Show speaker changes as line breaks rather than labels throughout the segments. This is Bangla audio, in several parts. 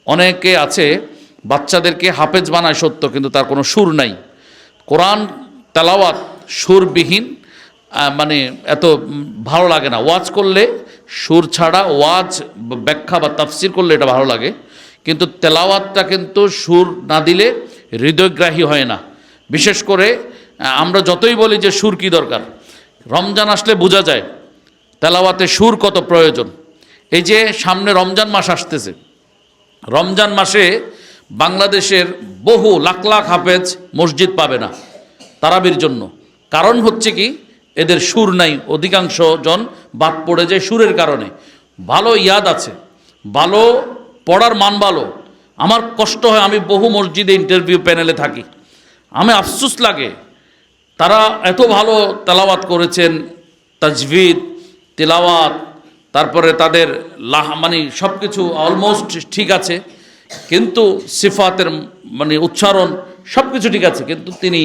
অনেকে আছে বাচ্চাদেরকে হাফেজ বানায় সত্য, কিন্তু তার কোনো সুর নাই। কোরআন তেলাওয়াত সুরবিহীন মানে এত ভালো লাগে না। ওয়াজ করলে সুর ছাড়া ওয়াজ ব্যাখ্যা বা তাফসির করলে এটা ভালো লাগে, কিন্তু তেলাওয়াতটা কিন্তু সুর না দিলে হৃদয়গ্রাহী হয় না। বিশেষ করে আমরা যতই বলি যে সুর কি দরকার, রমজান আসলে বোঝা যায় তেলাওয়াতে সুর কত প্রয়োজন। এই যে সামনে রমজান মাস আসতেছে, রমজান মাসে বাংলাদেশের বহু লাখ লাখ হাফেজ মসজিদ পাবে না তারাবির জন্য। কারণ হচ্ছে কি, এদের সুর নাই, অধিকাংশ জন বাদ পড়ে যায় সুরের কারণে। ভালো ইয়াদ আছে, ভালো পড়ার মান ভালো। আমার কষ্ট হয়, আমি বহু মসজিদে ইন্টারভিউ প্যানেলে থাকি, আমি আফসোস লাগে তারা এত ভালো তেলাওয়াত করেছেন, তাজভিদ তেলাওয়াত, তারপরে তাদের মানে সব কিছু অলমোস্ট ঠিক আছে, কিন্তু সিফাতের মানে উচ্চারণ সব কিছু ঠিক আছে, কিন্তু তিনি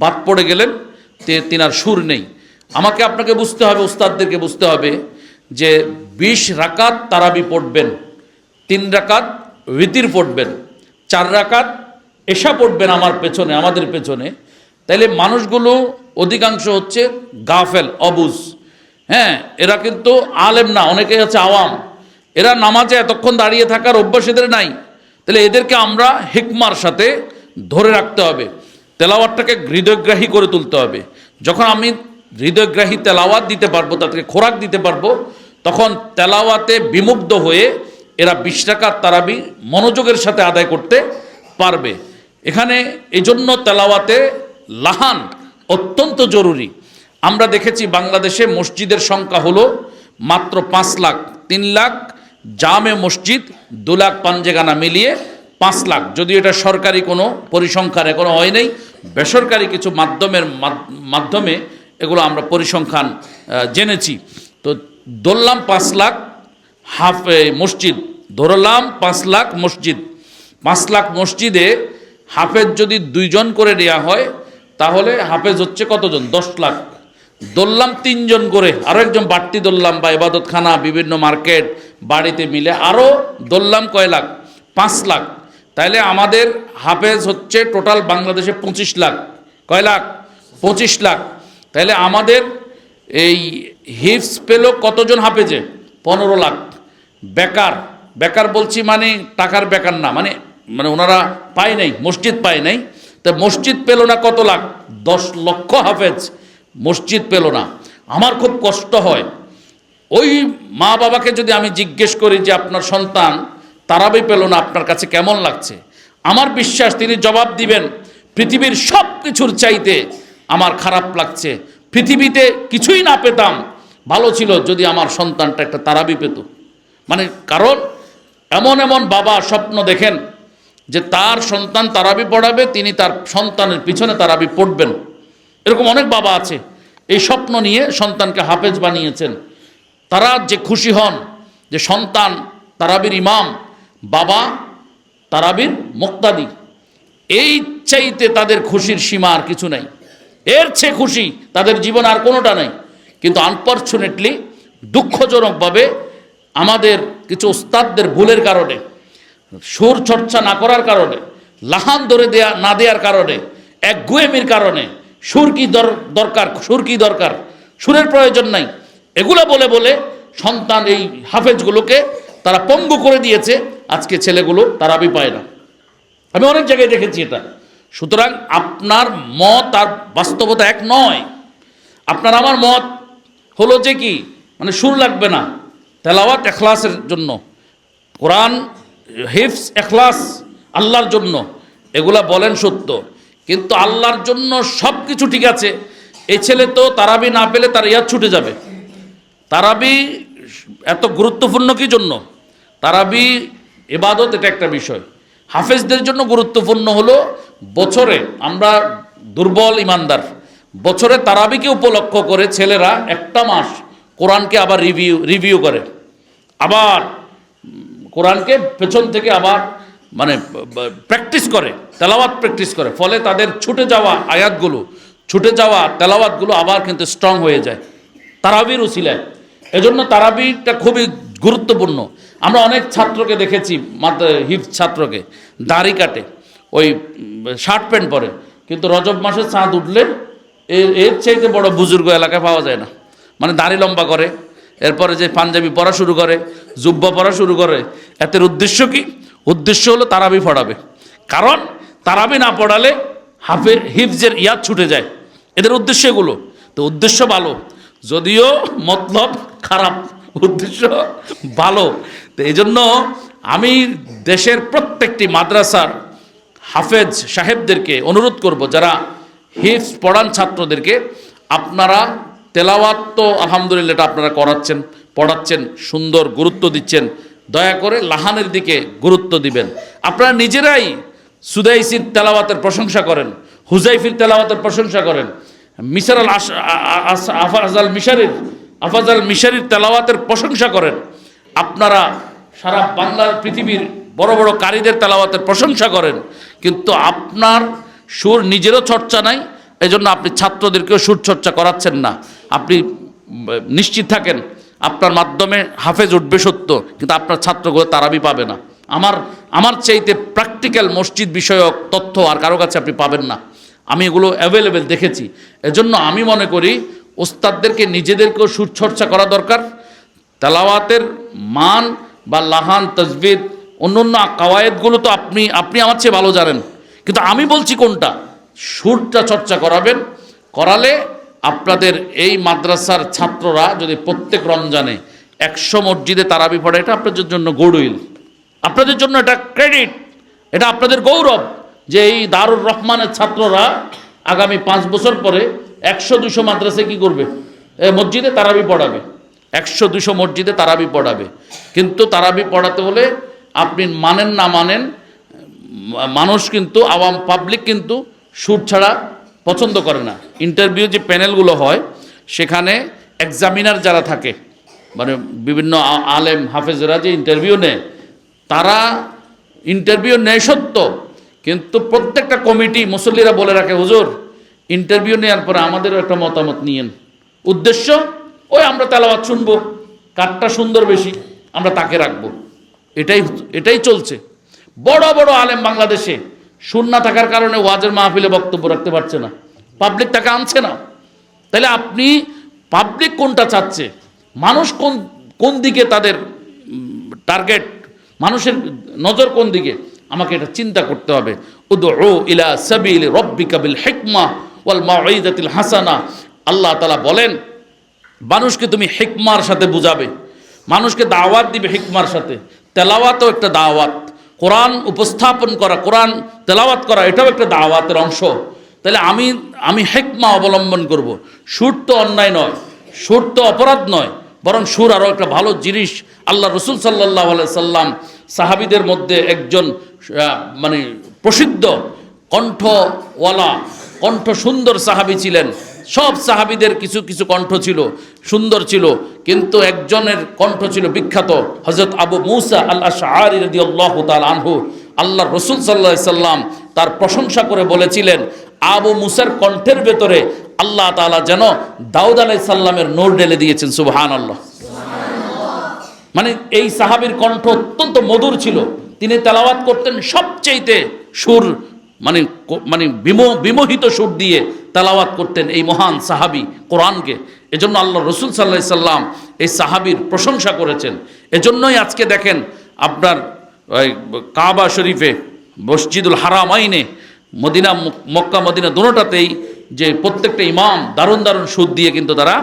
বাদ পড়ে গেলেন, তিনার সুর নেই। আমাকে আপনাকে বুঝতে হবে, উস্তাদদেরকে বুঝতে হবে যে 20 রাকাত তারাবি পড়বেন, 3 রাকাত উইতির পড়বেন, 4 রাকাত এশা পড়বেন আমার পেছনে, আমাদের পেছনে। তাইলে মানুষগুলো অধিকাংশ হচ্ছে গাফেল, অবুজ। হ্যাঁ, এরা কিন্তু আলেম না, অনেকে আছে আওয়াম। এরা নামাজে এতক্ষণ দাঁড়িয়ে থাকার অভ্যাস এদের নাই। তাহলে এদেরকে আমরা হিকমার সাথে ধরে রাখতে হবে, তেলাওয়াতটাকে হৃদয়গ্রাহী করে তুলতে হবে। যখন আমি হৃদয়গ্রাহী তেলাওয়াত দিতে পারবো, তাদেরকে খোরাক দিতে পারবো, তখন তেলাওয়াতে বিমুগ্ধ হয়ে এরা 20 রাকাত তারাবি মনোযোগের সাথে আদায় করতে পারবে। এখানে এই জন্য তেলাওয়াতে লাহান অত্যন্ত জরুরি। আমরা দেখেছি বাংলাদেশে মসজিদের সংখ্যা হলো মাত্র 5 লাখ, 3 লাখ জামে মসজিদ, 2 লাখ পাঞ্জেগানা মিলিয়ে 5 লাখ। যদিও এটা সরকারি কোনো পরিসংখ্যান এখনো হয় নাই, বেসরকারি কিছু মাধ্যমে এগুলো আমরা পরিসংখ্যান জেনেছি। তো ধরলাম 5 লাখ মসজিদ, ধরলাম 5 লাখ মসজিদ, 5 লাখ মসজিদে হাফেজ যদি 2 জন করে নেওয়া হয়, তাহলে হাফেজ হচ্ছে কতজন? 10 লাখ। ধরলাম 3 জন করে, আরও একজন বাড়তি ধরলাম, বা ইবাদতখানা, বিভিন্ন মার্কেট, বাড়িতে মিলে আরও ধরলাম কয় লাখ? 5 লাখ। তাইলে আমাদের হাফেজ হচ্ছে টোটাল বাংলাদেশে 25 লাখ। কয় লাখ? 25 লাখ। তাইলে আমাদের এই হিফস পেল কতজন হাফেজে? 15 লাখ। বেকার, বেকার বলছি মানে টাকার বেকার না, মানে মানে ওনারা পায় নাই, মসজিদ পায় নাই। তা মসজিদ পেল না কত লাখ? 10 লক্ষ হাফেজ মসজিদ পেল না। আমার খুব কষ্ট হয়। ওই মা বাবাকে যদি আমি জিজ্ঞেস করি যে আপনার সন্তান তারাবি পেল না, আপনার কাছে কেমন লাগছে, আমার বিশ্বাস তিনি জবাব দিবেন, পৃথিবীর সব কিছুর চাইতে আমার খারাপ লাগছে। পৃথিবীতে কিছুই না পেতাম, ভালো ছিল যদি আমার সন্তানটা একটা তারাবি পেত। মানে কারণ এমন এমন বাবা স্বপ্ন দেখেন যে তার সন্তান তারাবি পড়াবে, তিনি তার সন্তানের পিছনে তারাবি পড়বেন। এরকম অনেক বাবা আছে, এই স্বপ্ন নিয়ে সন্তানকে হাফেজ বানিয়েছেন। তারা যে খুশি হন যে সন্তান তারাবির ইমাম, বাবা তারাবির মুক্তাদি, এই চাইতে তাদের খুশির সীমা আর কিছু নাই। এর চেয়ে খুশি তাদের জীবন আর কোনোটা নাই। কিন্তু আনফরচুনেটলি, দুঃখজনকভাবে আমাদের কিছু ওস্তাদদের ভুলের কারণে, সুর চর্চা না করার কারণে, লাহান ধরে না দেওয়ার কারণে, একগুয়েমির কারণে, সুর কি দরকার, সুর কি দরকার, সুরের প্রয়োজন নাই, এগুলো বলে বলে সন্তান এই হাফেজগুলোকে তারা পঙ্গু করে দিয়েছে। আজকে ছেলেগুলো তারাবি পায় না, আমি অনেক জায়গায় দেখেছি এটা। সুতরাং আপনার মত আর বাস্তবতা এক নয়। আপনার আমার মত হলো যে কি, মানে সুর লাগবে না, তেলাওয়াত এখলাসের জন্য, কোরআন হিফজ এখলাস আল্লাহর জন্য, এগুলা বলেন সত্য, কিন্তু আল্লাহর জন্য সব কিছু ঠিক আছে। এই ছেলে তো তারাবি না পেলে তার ইয়াদ ছুটে যাবে। তারাবি এত গুরুত্বপূর্ণ কি জন্য? তারাবি ইবাদত, এটা একটা বিষয়। হাফেজদের জন্য গুরুত্বপূর্ণ হলো বছরে, আমরা দুর্বল ইমানদার, বছরে তারাবিকে উপলক্ষ করে ছেলেরা একটা মাস কোরআনকে আবার রিভিউ করে, আবার কোরআনকে পেছন থেকে আবার মানে প্র্যাকটিস করে, তেলাওয়াত প্র্যাকটিস করে। ফলে তাদের ছুটে যাওয়া আয়াতগুলো, ছুটে যাওয়া তেলাওয়াতগুলো আবার কিন্তু স্ট্রং হয়ে যায় তারাবির উসিলায়। এজন্য তারাবিটা খুবই গুরুত্বপূর্ণ। আমরা অনেক ছাত্রকে দেখেছি, হিফজ ছাত্রকে দাড়ি কাটে, ওই শার্ট প্যান্ট পরে, কিন্তু রজব মাসে চাঁদ উঠলে এর চাইতে বড় বুজুর্গ এলাকায় পাওয়া যায় না। মানে দাড়ি লম্বা করে, এরপরে যে পাঞ্জাবি পরা শুরু করে, জুব্বা পরা শুরু করে। এতের উদ্দেশ্য কি? উদ্দেশ্য হলো তারাবি পড়াবে, কারণ তারাবি না পড়ালে হিফজের ইয়াদ ছুটে যায়। এদের উদ্দেশ্য এগুলো। তো উদ্দেশ্য ভালো, যদিও মতলব খারাপ, উদ্দেশ্য ভালো। তো এই জন্য আমি দেশের প্রত্যেকটি মাদ্রাসার হাফেজ সাহেবদেরকে অনুরোধ করব, যারা হিফজ পড়ান ছাত্রদেরকে, আপনারা তেলাওয়াত তো আলহামদুলিল্লাহ এটা আপনারা করাচ্ছেন, পড়াচ্ছেন, সুন্দর গুরুত্ব দিচ্ছেন, দয়া করে লাহানের দিকে গুরুত্ব দিবেন। আপনারা নিজেরাই সুদাইসির তেলাওয়াতের প্রশংসা করেন, হুজাইফির তেলাওয়াতের প্রশংসা করেন, মিশর আল আফাজাল মিশারির তেলাওয়াতের প্রশংসা করেন। আপনারা সারা বাংলার পৃথিবীর বড় বড় কারীদের তেলাওয়াতের প্রশংসা করেন, কিন্তু আপনার সুর নিজেরও চর্চা নাই, এজন্য আপনি ছাত্রদেরকেও সুর চর্চা করাচ্ছেন না। আপনি নিশ্চিত থাকেন আপনার মাধ্যমে হাফেজ উঠবে সত্য, কিন্তু আপনার ছাত্রগুলো তারাবি পাবে না। আমার চাইতে প্র্যাকটিক্যাল মসজিদ বিষয়ক তথ্য আর কারো কাছে আপনি পাবেন না। আমি এগুলো অ্যাভেলেবেল দেখেছি। এজন্য আমি মনে করি ওস্তাদদেরকে নিজেদেরকেও সুর চর্চা করা দরকার। তেলাওয়াতের মান বা লাহান, তাজবিদ, অন্য কাওয়ায়েদগুলো তো আপনি আমার চেয়ে ভালো জানেন, কিন্তু আমি বলছি কোনটা, সুরটা চর্চা করাবেন। করালে আপনাদের এই মাদ্রাসার ছাত্ররা যদি প্রত্যেক রমজানে 100 মসজিদে তারাবি পড়ে, এটা আপনাদের জন্য গুডউইল, আপনাদের জন্য এটা ক্রেডিট, এটা আপনাদের গৌরব যে এই দারুর রহমানের ছাত্ররা আগামী 5 বছর পরে 100-200 মাদ্রাসায় কি করবে, মসজিদে তারাবি পড়াবে, 100-200 মসজিদে তারাবি পড়াবে। কিন্তু তারাবি পড়াতে হলে আপনি মানেন না মানেন, মানুষ কিন্তু আওয়াম পাবলিক কিন্তু সুর ছাড়া পছন্দ করে না। ইন্টারভিউ যে প্যানেলগুলো হয় সেখানে এক্সামিনার যারা থাকে, মানে বিভিন্ন আলেম হাফেজরা যে ইন্টারভিউ নেয়, তারা ইন্টারভিউ নেয় সত্য, কিন্তু প্রত্যেকটা কমিটি মুসল্লিরা বলে রাখে, হুজুর ইন্টারভিউ নেওয়ার পরে আমাদেরও একটা মতামত নিয়েন। উদ্দেশ্য ওই আমরা তেলাওয়াত শুনবো, কারটা সুন্দর বেশি আমরা তাকে রাখবো। এটাই চলছে। বড় বড় আলেম বাংলাদেশে সুর না থাকার কারণে ওয়াজের মাহফিলে বক্তব্য রাখতে পারছে না, পাবলিক তাকে আনছে না। তাহলে আপনি পাবলিক কোনটা চাচ্ছে, মানুষ কোন দিকে তাদের টার্গেট, মানুষের নজর কোন দিকে, আমাকে এটা চিন্তা করতে হবে। উদউ ইলা সাবিল রাব্বিকা বিল হিকমা ওয়াল মাউইযাতিল হাসানা। আল্লাহ তাআলা বলেন মানুষকে তুমি হিকমার সাথে বুঝাবে, মানুষকে দাওয়াত দিবে হিকমার সাথে। তেলাওয়াতও একটা দাওয়াত, কোরআন উপস্থাপন করা, কোরআন তেলাওয়াত করা, এটাও একটা দাওয়াতের অংশ। তাহলে আমি হিকমা অবলম্বন করব। সুর তো অন্যায় নয়, সুর তো অপরাধ নয়, বরং সুর আরও একটা ভালো জিনিস। আল্লাহ রসুল সাল্লাল্লাহু আলাইহি সাল্লাম সাহাবীদের মধ্যে একজন মানে প্রসিদ্ধ কণ্ঠওয়ালা, কণ্ঠ সুন্দর সাহাবী ছিলেন। সব সাহাবীদের কিছু কিছু কণ্ঠ ছিল, সুন্দর ছিল, কিন্তু একজনের কণ্ঠ ছিল বিখ্যাত, হযরত আবু মুসা আল আশআরী রাদিয়াল্লাহু তাআলা আনহু। আল্লাহ রসুল সাল্লাল্লাহু আলাইহি সাল্লাম তার প্রশংসা করে বলেছিলেন, আবু মুসার কণ্ঠের ভেতরে আল্লাহ তাআলা যেন দাউদ আলাইহিস সালামের নূর ঢেলে দিয়েছেন। সুবহানাল্লাহ। মানে এই সাহাবীর কণ্ঠ অত্যন্ত মধুর ছিল, তিনি তেলাওয়াত করতেন সবচেয়েতে সুর মানে বিমোহিত সুর দিয়ে তেলাওয়াত করতেন এই মহান সাহাবী কোরআনকে। এজন্য আল্লাহ রসুল সাল্লাল্লাহু আলাইহি সাল্লাম এই সাহাবীর প্রশংসা করেছেন। এজন্যই আজকে দেখেন আপনার কাবা শরীফে, মসজিদুল হারামাইনে, মদিনা, মক্কা মদিনা দুটোটাতেই যে প্রত্যেকটা ইমাম দারুণ দারুণ সুর দিয়ে কিন্তু তারা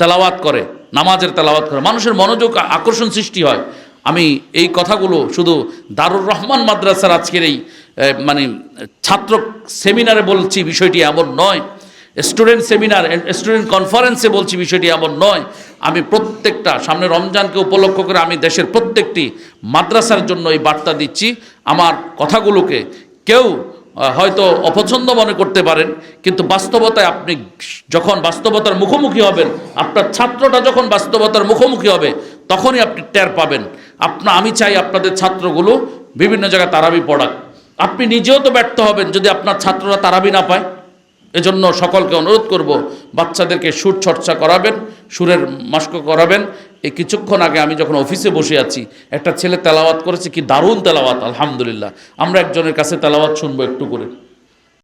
তেলাওয়াত করে, নামাজের তেলাওয়াত করে, মানুষের মনোযোগ আকর্ষণ সৃষ্টি হয়। আমি এই কথাগুলো শুধু দারুর রহমান মাদ্রাসার আজকের এই মানে ছাত্র সেমিনারে বলছি, বিষয়টি এমন নয়। স্টুডেন্ট সেমিনার, স্টুডেন্ট কনফারেন্সে বলছি, বিষয়টি এমন নয়। আমি প্রত্যেকটা সামনে রমজানকে উপলক্ষ করে আমি দেশের প্রত্যেকটি মাদ্রাসার জন্য এই বার্তা দিচ্ছি। আমার কথাগুলোকে কেউ হয়তো অপছন্দ মনে করতে পারেন, কিন্তু বাস্তবতায় আপনি যখন বাস্তবতার মুখোমুখি হবেন, আপনার ছাত্রটা যখন বাস্তবতার মুখোমুখি হবে, তখনই আপনি টের পাবেন। আমি চাই আপনাদের ছাত্রগুলো বিভিন্ন জায়গায় তারাবি পড়াক। আপনি নিজেও তো ব্যর্থ হবেন যদি আপনার ছাত্ররা তারাবি না পায়। এজন্য সকলকে অনুরোধ করব, বাচ্চাদেরকে সুর চর্চা করাবেন, সুরের মাস্ক করাবেন। এই কিছুক্ষণ আগে আমি যখন অফিসে বসে আছি, একটা ছেলে তেলাওয়াত করেছে, কি দারুণ তেলাওয়াত, আলহামদুলিল্লাহ। আমরা একজনের কাছে তেলাওয়াত শুনবো একটু করে।